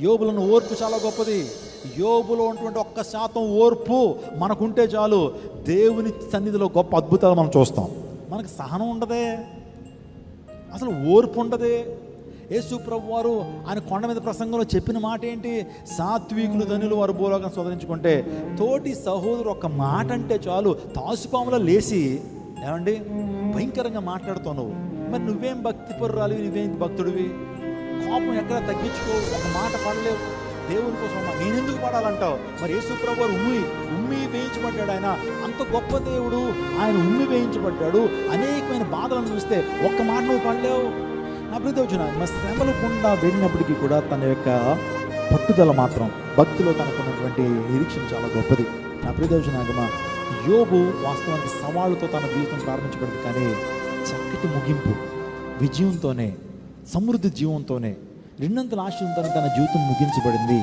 యోబులను ఓర్పు చాలా గొప్పది. యోబులో ఉన్నటువంటి 1% ఓర్పు మనకుంటే చాలు, దేవుని సన్నిధిలో గొప్ప అద్భుతాలు మనం చూస్తాం. మనకు సహనం ఉండదే, అసలు ఓర్పు ఉండదే. యేసు ప్రభు వారు ఆయన కొండ మీద ప్రసంగంలో చెప్పిన మాట ఏంటి? సాత్వికులు ధనులు వారు భూలోకం స్వదరించుకుంటే. తోటి సహోదరు ఒక మాట అంటే చాలు తాసుపాములో లేచి, ఏమండి భయంకరంగా మాట్లాడుతావు నువ్వు, మరి నువ్వేం భక్తి పరురాలివి, నువ్వేం భక్తుడివి? కోపం ఎక్కడ తగ్గించుకో, ఒక మాట పడలేవు దేవుని కోసం, నేను ఎందుకు పడాలంటావు? మరి యేసు ప్రభు వారు ఉమ్మి వేయించబడ్డాడు. ఆయన అంత గొప్ప దేవుడు, ఆయన ఉమ్మి వేయించబడ్డాడు. అనేకమైన బాధలను చూస్తే ఒక్క మాట నువ్వు పడలేవు. నా ప్రియదేవుచున, మా శ్రమలు గుండా వెళ్ళినప్పటికీ కూడా తన యొక్క పట్టుదల మాత్రం, భక్తిలో తనకున్నటువంటి నిరీక్షణ చాలా గొప్పది. నా ప్రియదేవుచున, యోబు వాస్తవానికి సవాళ్ళతో తన జీవితం ప్రారంభించబడింది, కానీ చక్కటి ముగింపు, విజయంతోనే, సమృద్ధి జీవంతోనే, రెండంతల ఆశయంతోనే తన జీవితం ముగించబడింది.